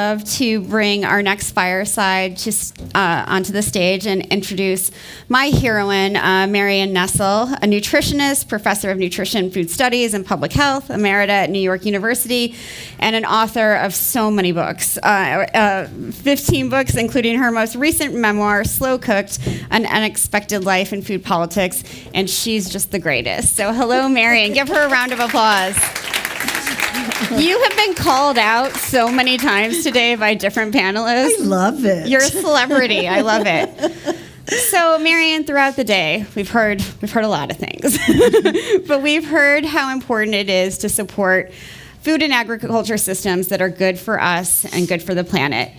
love to bring our next Fireside onto the stage and introduce my heroine, Marion Nestle, a nutritionist, professor of nutrition, food studies, and public health, Emerita at New York University, and an author of so many books, 15 books, including her most recent memoir, Slow Cooked, An Unexpected Life in Food Politics, and she's just the greatest. So hello, Marion. Give her a round of applause. You have been called out so many times today by different panelists. I love it. You're a celebrity. I love it. So, Marion, throughout the day, we've heard a lot of things. But we've heard how important it is to support food and agriculture systems that are good for us and good for the planet.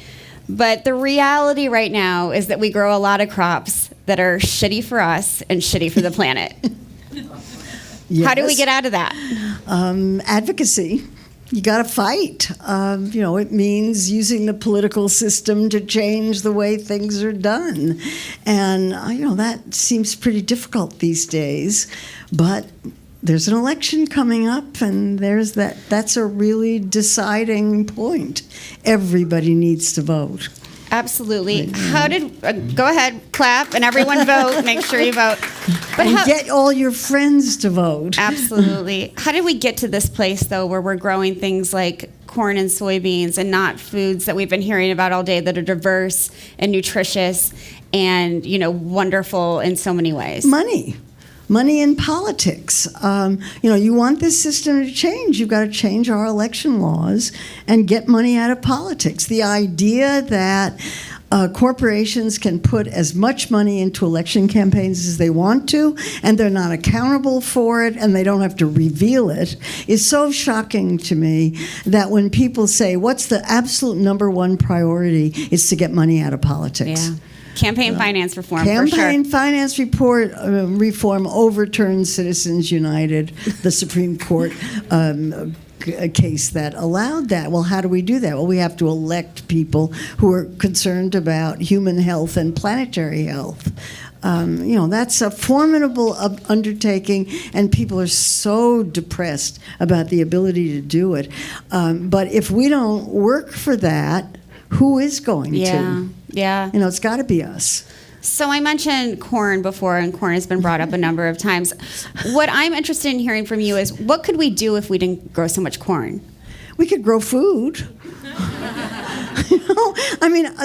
But the reality right now is that we grow a lot of crops that are shitty for us and shitty for the planet. Yes. How do we get out of that? Advocacy. You got to fight. It means using the political system to change the way things are done. And, that seems pretty difficult these days. But there's an election coming up, and that's a really deciding point. Everybody needs to vote. Absolutely. Go ahead, clap, and everyone vote. Make sure you vote. But get all your friends to vote. Absolutely. How did we get to this place, though, where we're growing things like corn and soybeans and not foods that we've been hearing about all day that are diverse and nutritious and, wonderful in so many ways? Money in politics. You want this system to change. You've got to change our election laws and get money out of politics. The idea that corporations can put as much money into election campaigns as they want to, and they're not accountable for it, and they don't have to reveal it, is so shocking to me that when people say, what's the absolute number one priority, is to get money out of politics. Yeah. Campaign finance reform, for sure. Campaign finance reform overturns Citizens United, the Supreme Court case that allowed that. Well, how do we do that? Well, we have to elect people who are concerned about human health and planetary health. That's a formidable undertaking, and people are so depressed about the ability to do it. But if we don't work for that, who is going to? Yeah. It's got to be us. So I mentioned corn before, and corn has been brought up a number of times. What I'm interested in hearing from you is, what could we do if we didn't grow so much corn? We could grow food.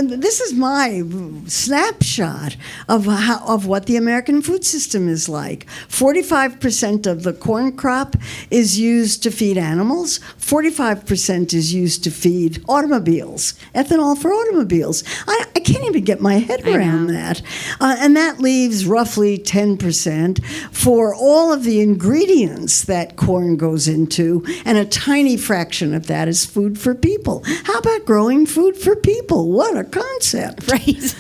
This is my snapshot of what the American food system is like. 45% of the corn crop is used to feed animals. 45% is used to feed automobiles, ethanol for automobiles. I can't even get my head around that. And that leaves roughly 10% for all of the ingredients that corn goes into, and a tiny fraction of that is food for people. How about growing food for people? What a concept. Right.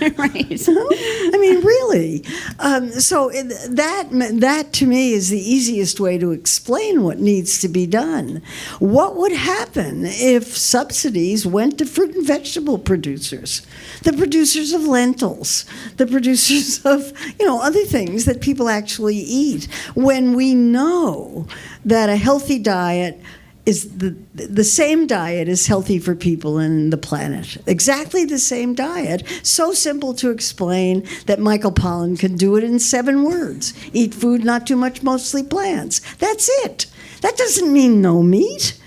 Really. So that to me is the easiest way to explain what needs to be done. What would happen if subsidies went to fruit and vegetable producers, the producers of lentils, the producers of, other things that people actually eat, when we know that a healthy diet is the same diet is healthy for people and the planet. Exactly the same diet. So simple to explain that Michael Pollan can do it in 7 words. Eat food, not too much, mostly plants. That's it. That doesn't mean no meat.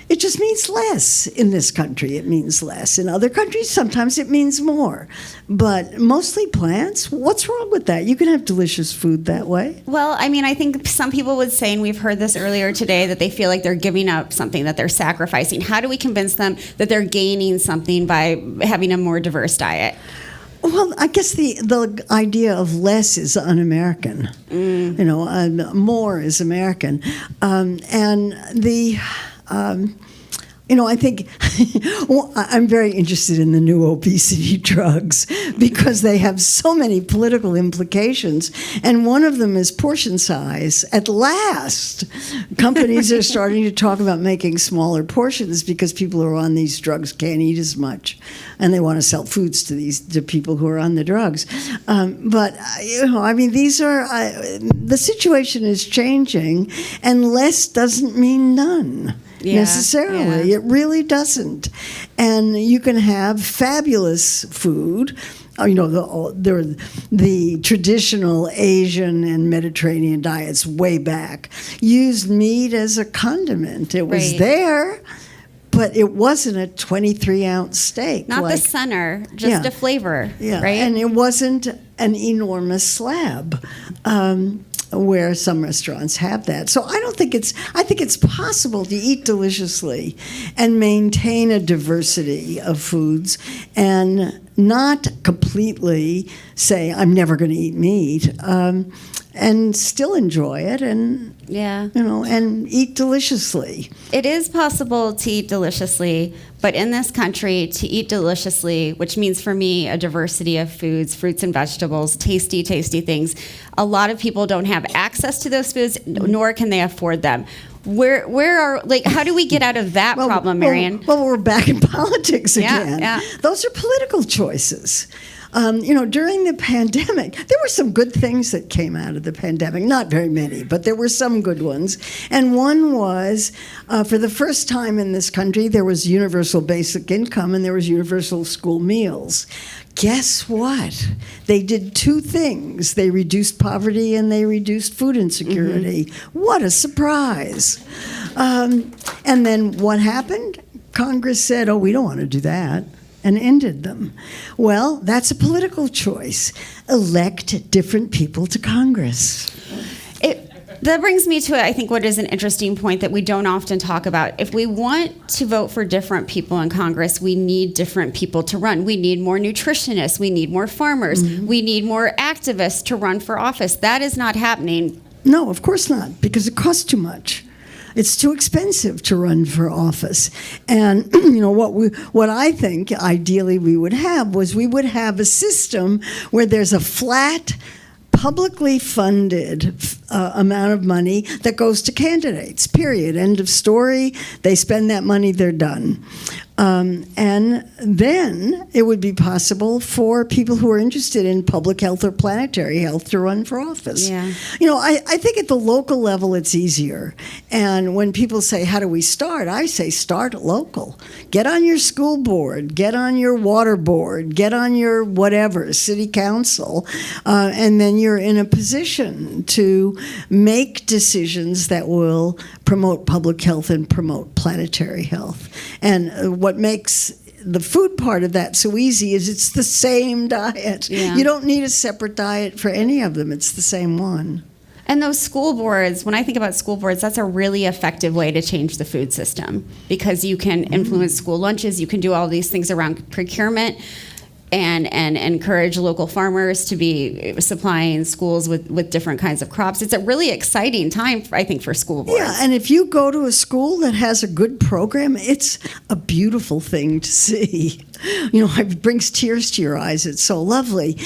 It just means less. In this country, it means less. In other countries, sometimes it means more. But mostly plants, what's wrong with that? You can have delicious food that way. Well, I think some people would say, and we've heard this earlier today, that they feel like they're giving up something, that they're sacrificing. How do we convince them that they're gaining something by having a more diverse diet? Well, I guess the idea of less is un-American. More is American. I think I'm very interested in the new obesity drugs because they have so many political implications, and one of them is portion size. At last, companies are starting to talk about making smaller portions because people who are on these drugs can't eat as much, and they want to sell foods to people who are on the drugs. These are the situation is changing, and less doesn't mean none. necessarily. Yeah. It really doesn't. And you can have fabulous food. The traditional Asian and Mediterranean diets way back used meat as a condiment. It was there, but it wasn't a 23-ounce steak. Not the center, just a flavor, right? And it wasn't an enormous slab, where some restaurants have that. So I think it's possible to eat deliciously and maintain a diversity of foods and not completely say, I'm never going to eat meat, and still enjoy it and and eat deliciously. It is possible to eat deliciously, but in this country, to eat deliciously, which means for me a diversity of foods, fruits and vegetables, tasty things, a lot of people don't have access to those foods, nor can they afford them. How do we get out of that problem, Marion? Well, we're back in politics again. Yeah. Those are political choices. During the pandemic, there were some good things that came out of the pandemic. Not very many, but there were some good ones. And one was, for the first time in this country, there was universal basic income and there was universal school meals. Guess what? They did two things. They reduced poverty and they reduced food insecurity. Mm-hmm. What a surprise. And then what happened? Congress said, we don't want to do that, and ended them. Well, that's a political choice. Elect different people to Congress. That brings me to, I think, what is an interesting point that we don't often talk about. If we want to vote for different people in Congress, we need different people to run. We need more nutritionists. We need more farmers. Mm-hmm. We need more activists to run for office. That is not happening. No, of course not, because it costs too much. It's too expensive to run for office. And what I think ideally we would have a system where there's a flat, publicly funded amount of money that goes to candidates, period. End of story. They spend that money, they're done. And then it would be possible for people who are interested in public health or planetary health to run for office. Yeah. I think at the local level it's easier. And when people say, how do we start? I say start local. Get on your school board, get on your water board, get on your whatever, city council, and then you're in a position to make decisions that will promote public health and promote planetary health. And what makes the food part of that so easy is it's the same diet. Yeah. You don't need a separate diet for any of them. It's the same one. And those school boards, when I think about school boards, that's a really effective way to change the food system because you can influence school lunches, you can do all these things around procurement and encourage local farmers to be supplying schools with different kinds of crops. It's a really exciting time, I think, for school boards. Yeah, and if you go to a school that has a good program, it's a beautiful thing to see. It brings tears to your eyes. It's so lovely.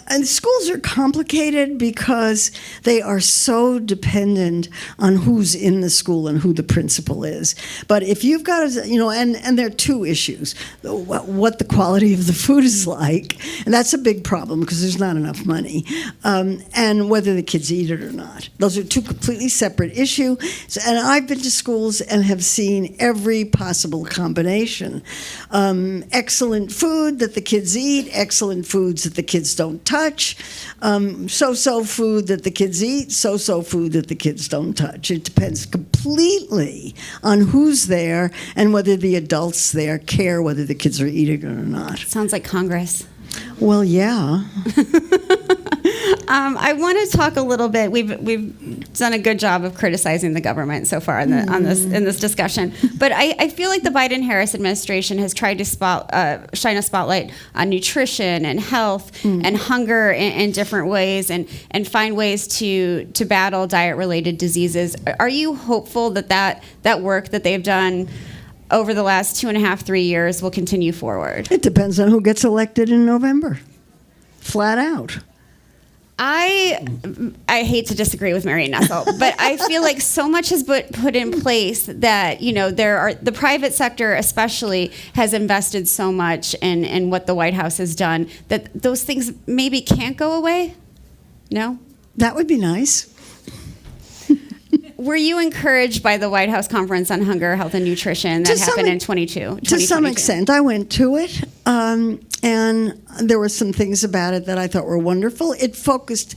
And schools are complicated because they are so dependent on who's in the school and who the principal is. But if you've got, and there are two issues. What the quality of the food is like, and that's a big problem because there's not enough money, and whether the kids eat it or not. Those are two completely separate issues. And I've been to schools and have seen every possible combination. Excellent food that the kids eat, excellent foods that the kids don't touch, so-so food that the kids eat, so-so food that the kids don't touch. It depends completely on who's there and whether the adults there care whether the kids are eating it or not. Sounds like Congress. Well, yeah. I want to talk a little bit. We've done a good job of criticizing the government so far in this discussion, but I feel like the Biden-Harris administration has tried to shine a spotlight on nutrition and health and hunger in different ways, and find ways to battle diet-related diseases. Are you hopeful that work that they've done over the last 2.5, 3 years will continue forward? It depends on who gets elected in November. Flat out. I hate to disagree with Marion Nestle, but I feel like so much has been put in place that, the private sector especially has invested so much in what the White House has done that those things maybe can't go away? No? That would be nice. were you encouraged by the White House Conference on Hunger, Health, and Nutrition that happened in 2022? To some extent. I went to it, and there were some things about it that I thought were wonderful. It focused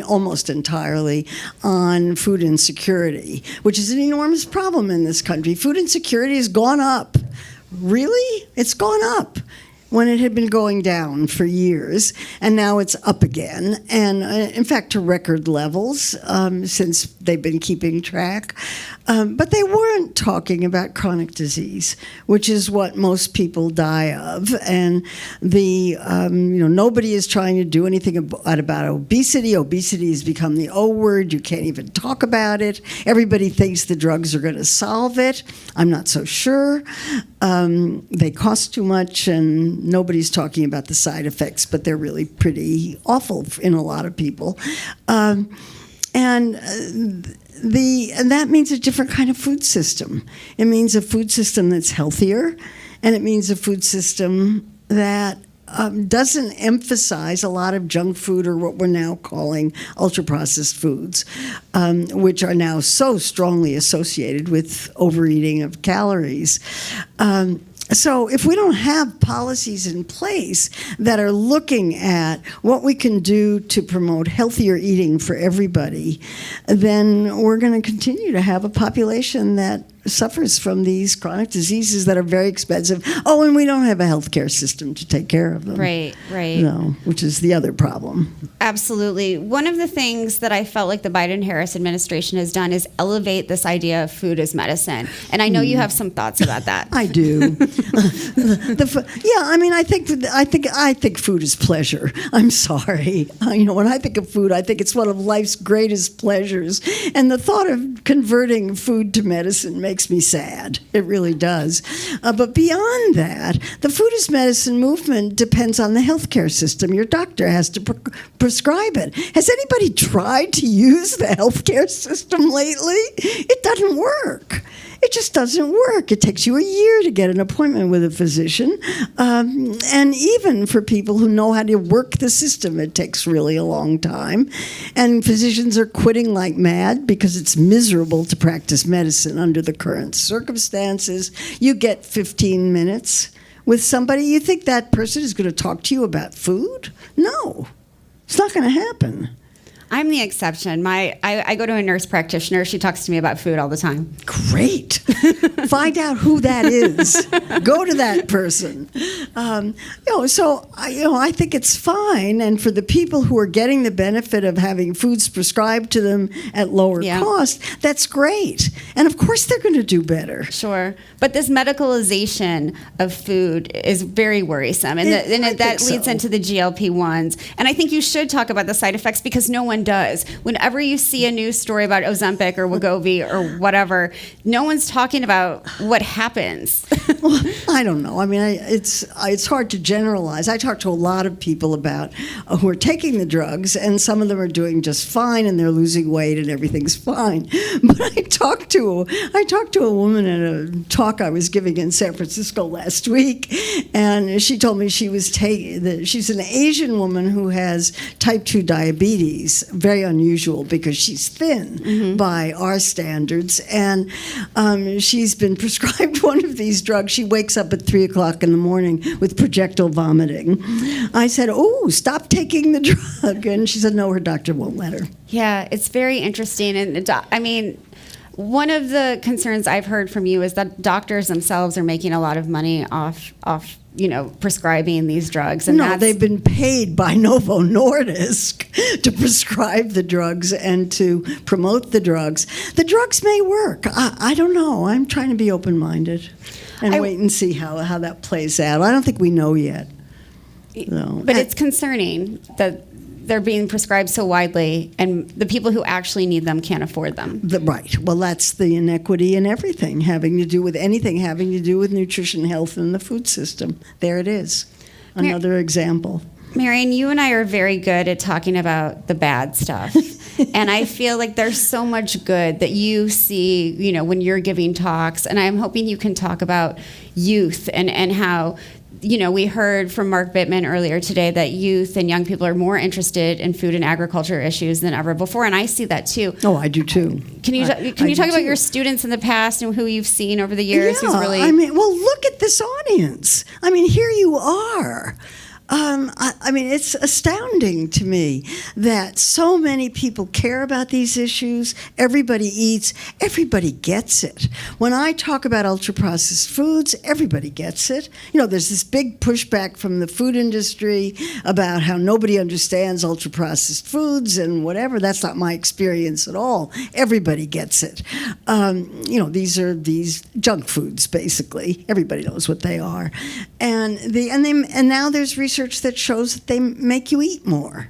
almost entirely on food insecurity, which is an enormous problem in this country. Food insecurity has gone up. Really? It's gone up when it had been going down for years, and now it's up again, and in fact to record levels since they've been keeping track. But they weren't talking about chronic disease, which is what most people die of, and nobody is trying to do anything about obesity. Obesity has become the O word. You can't even talk about it. Everybody thinks the drugs are going to solve it. I'm not so sure. They cost too much, and nobody's talking about the side effects, but they're really pretty awful in a lot of people. And that means a different kind of food system. It means a food system that's healthier, and it means a food system that doesn't emphasize a lot of junk food or what we're now calling ultra-processed foods, which are now so strongly associated with overeating of calories. So if we don't have policies in place that are looking at what we can do to promote healthier eating for everybody, then we're going to continue to have a population that suffers from these chronic diseases that are very expensive. Oh, and we don't have a healthcare system to take care of them. Right. Which is the other problem. Absolutely. One of the things that I felt like the Biden-Harris administration has done is elevate this idea of food as medicine. And I know you have some thoughts about that. I do. I think food is pleasure. I'm sorry. When I think of food, I think it's one of life's greatest pleasures. And the thought of converting food to medicine makes me sad. It really does. But beyond that, the food as medicine movement depends on the healthcare system. Your doctor has to prescribe it. Has anybody tried to use the healthcare system lately? It doesn't work. It just doesn't work. It takes you a year to get an appointment with a physician. And even for people who know how to work the system, it takes really a long time. And physicians are quitting like mad because it's miserable to practice medicine under the current circumstances. You get 15 minutes with somebody. You think that person is going to talk to you about food? No, it's not going to happen. I'm the exception. I go to a nurse practitioner. She talks to me about food all the time. Great. Find out who that is. Go to that person. I think it's fine. And for the people who are getting the benefit of having foods prescribed to them at lower cost, that's great. And of course they're going to do better. Sure. But this medicalization of food is very worrisome. And that leads into the GLP-1s. And I think you should talk about the side effects because no one does. Whenever you see a news story about Ozempic or Wegovy or whatever, no one's talking about what happens. Well, I don't know. It's hard to generalize. I talk to a lot of people about who are taking the drugs, and some of them are doing just fine, and they're losing weight, and everything's fine. But I talked to a woman at a talk I was giving in San Francisco last week, and she told me she's an Asian woman who has type 2 diabetes. Very unusual because she's thin by our standards, and she's been prescribed one of these drugs. She wakes up at 3 o'clock in the morning with projectile vomiting. I said, "Oh, stop taking the drug," and she said, "No, her doctor won't let her." Yeah, it's very interesting, and one of the concerns I've heard from you is that doctors themselves are making a lot of money off prescribing these drugs. And they've been paid by Novo Nordisk to prescribe the drugs and to promote the drugs. The drugs may work. I don't know. I'm trying to be open-minded and wait and see how that plays out. I don't think we know yet. But it's concerning that they're being prescribed so widely, and the people who actually need them can't afford them. Right. Well, that's the inequity in everything, having to do with nutrition, health, and the food system. There it is. Another example. Marion, you and I are very good at talking about the bad stuff. And I feel like there's so much good that you see, when you're giving talks. And I'm hoping you can talk about youth and how we heard from Mark Bittman earlier today that youth and young people are more interested in food and agriculture issues than ever before, and I see that too. Oh, I do too. Can you talk about your students in the past and who you've seen over the years? Yeah, Who's really... well, look at this audience. Here you are. It's astounding to me that so many people care about these issues. Everybody eats. Everybody gets it. When I talk about ultra-processed foods, everybody gets it. There's this big pushback from the food industry about how nobody understands ultra-processed foods and whatever. That's not my experience at all. Everybody gets it. These are these junk foods, basically. Everybody knows what they are. And now there's research that shows that they make you eat more.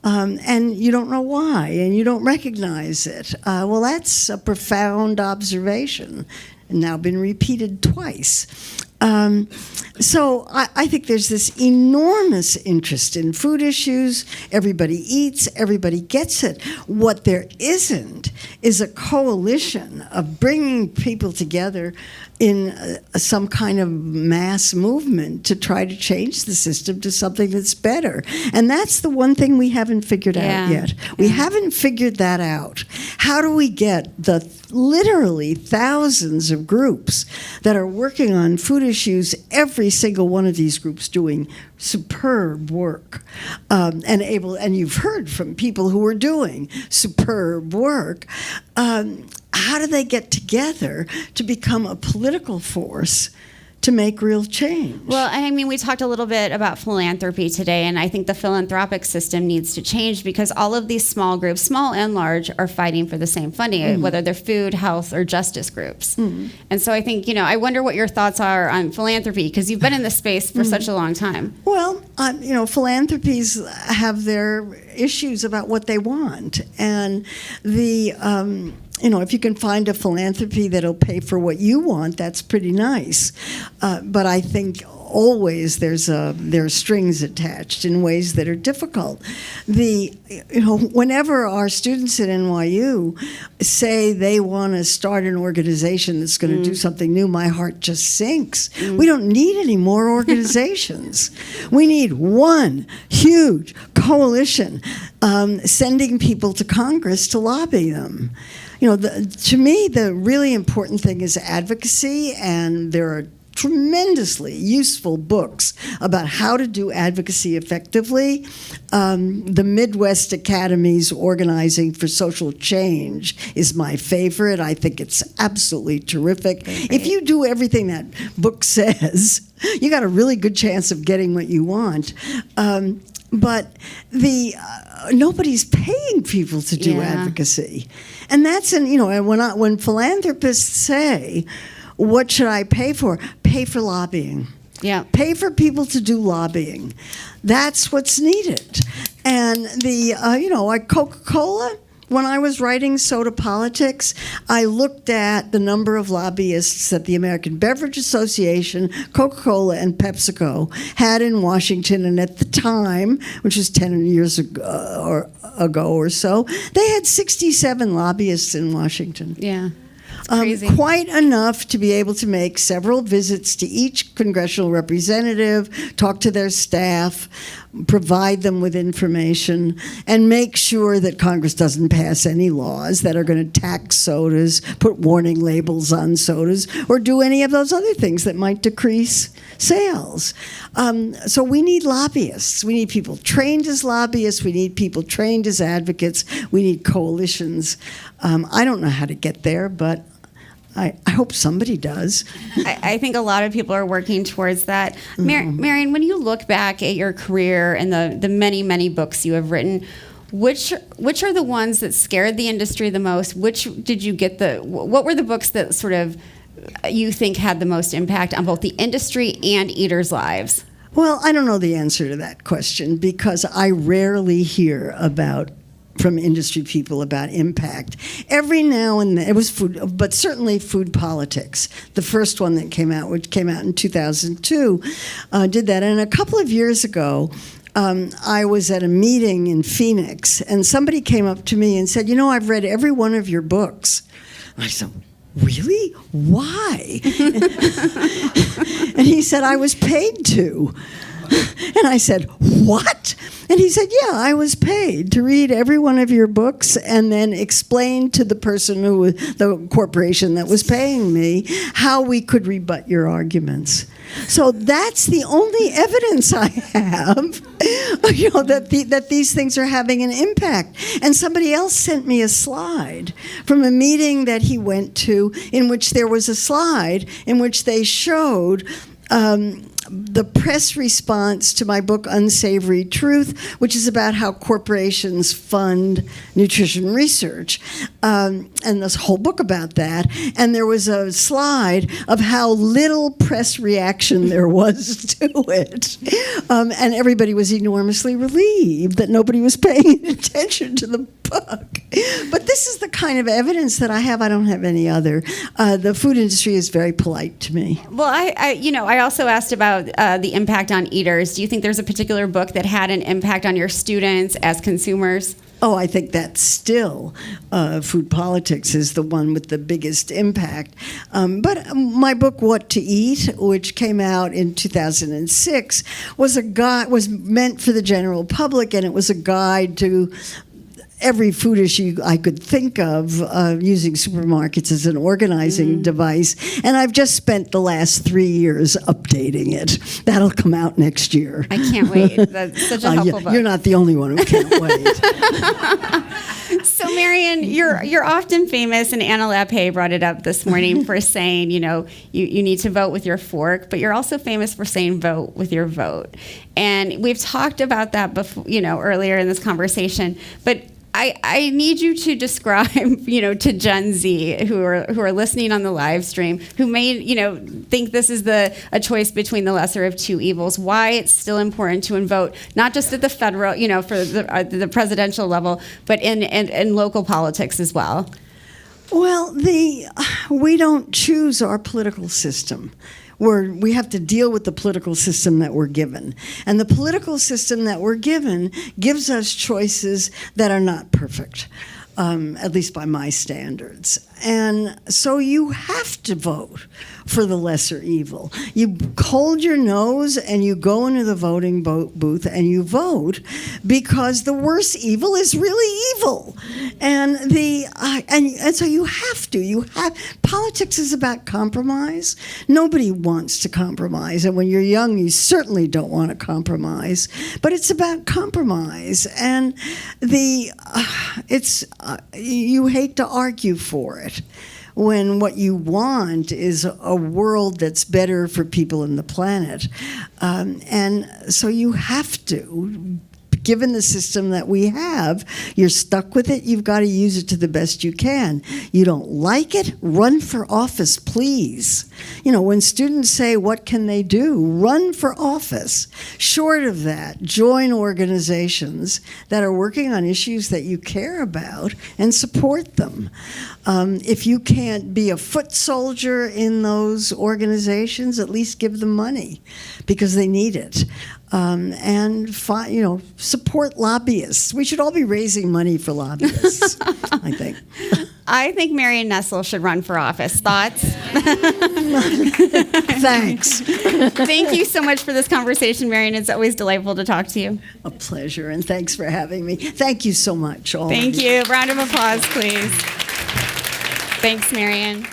And you don't know why, and you don't recognize it. Well, that's a profound observation, and now been repeated twice. So I think there's this enormous interest in food issues. Everybody eats, everybody gets it. What there isn't is a coalition of bringing people together in some kind of mass movement to try to change the system to something that's better. And that's the one thing we haven't figured out yet. We haven't figured that out. How do we get the literally thousands of groups that are working on food issues, every single one of these groups doing superb work, and you've heard from people who are doing superb work. How do they get together to become a political force to make real change? Well, we talked a little bit about philanthropy today, and I think the philanthropic system needs to change because all of these small groups, small and large, are fighting for the same funding, whether they're food, health, or justice groups. And so I think, I wonder what your thoughts are on philanthropy because you've been in this space for such a long time. Well, philanthropies have their issues about what they want. And if you can find a philanthropy that'll pay for what you want, that's pretty nice. But I think always there are strings attached in ways that are difficult. Whenever our students at NYU say they want to start an organization that's going to do something new, my heart just sinks. We don't need any more organizations. We need one huge coalition sending people to Congress to lobby them. To me, the really important thing is advocacy, and there are tremendously useful books about how to do advocacy effectively. The Midwest Academy's Organizing for Social Change is my favorite. I think it's absolutely terrific. If you do everything that book says, you got a really good chance of getting what you want. But nobody's paying people to do advocacy, and that's when philanthropists say, "What should I pay for?" Pay for lobbying. Yeah, pay for people to do lobbying. That's what's needed. And like Coca-Cola. When I was writing Soda Politics, I looked at the number of lobbyists that the American Beverage Association, Coca-Cola, and PepsiCo had in Washington. And at the time, which was 10 years ago or so, they had 67 lobbyists in Washington. Yeah. Crazy. Quite enough to be able to make several visits to each congressional representative, talk to their staff, provide them with information, and make sure that Congress doesn't pass any laws that are going to tax sodas, put warning labels on sodas, or do any of those other things that might decrease sales. So we need lobbyists. We need people trained as lobbyists. We need people trained as advocates. We need coalitions. I don't know how to get there, but I hope somebody does. I think a lot of people are working towards that. Marion, when you look back at your career and the many, many books you have written, which are the ones that scared the industry the most? What were the books that sort of you think had the most impact on both the industry and eaters' lives? Well, I don't know the answer to that question because I rarely hear from industry people about impact. Every now and then, it was food, but certainly Food Politics, the first one that came out, which came out in 2002, did that. And a couple of years ago, I was at a meeting in Phoenix, and somebody came up to me and said, I've read every one of your books. I said, really? Why? And he said, I was paid to. And I said, what? And he said, yeah, I was paid to read every one of your books and then explain to the person the corporation that was paying me, how we could rebut your arguments. So that's the only evidence I have, that these things are having an impact. And somebody else sent me a slide from a meeting that he went to, in which there was a slide in which they showed the press response to my book, Unsavory Truth, which is about how corporations fund nutrition research, and this whole book about that. And there was a slide of how little press reaction there was to it. And everybody was enormously relieved that nobody was paying attention to the book. But this is the kind of evidence that I have. I don't have any other. The food industry is very polite to me. Well, I also asked about the impact on eaters. Do you think there's a particular book that had an impact on your students as consumers? Oh, I think that still Food Politics is the one with the biggest impact. But my book, What to Eat, which came out in 2006, was meant for the general public, and it was a guide to every food issue I could think of, using supermarkets as an organizing device. And I've just spent the last 3 years updating it. That'll come out next year. I can't wait. That's such a helpful book. You're not the only one who can't wait. So, Marion, you're often famous, and Anna Lappé brought it up this morning for saying, you need to vote with your fork, but you're also famous for saying vote with your vote. And we've talked about that before, earlier in this conversation, but I need you to describe, to Gen Z who are listening on the live stream, who may, think this is a choice between the lesser of two evils, why it's still important to vote, not just at the federal, for the presidential level, but in local politics as well. Well, we don't choose our political system. We have to deal with the political system that we're given. And the political system that we're given gives us choices that are not perfect, at least by my standards. And so you have to vote for the lesser evil. You hold your nose and you go into the voting booth and you vote because the worst evil is really evil. And so you have to. Politics is about compromise. Nobody wants to compromise. And when you're young, you certainly don't want to compromise. But it's about compromise. And you hate to argue for it, when what you want is a world that's better for people in the planet. And so you have to. Given the system that we have, you're stuck with it. You've got to use it to the best you can. You don't like it? Run for office, please. When students say, what can they do? Run for office. Short of that, join organizations that are working on issues that you care about and support them. If you can't be a foot soldier in those organizations, at least give them money because they need it. And support lobbyists. We should all be raising money for lobbyists, I think. I think Marion Nestle should run for office. Thoughts? Thanks. Thank you so much for this conversation, Marion. It's always delightful to talk to you. A pleasure, and thanks for having me. Thank you so much, all. Thank you. Round of applause, please. Thanks, Marion.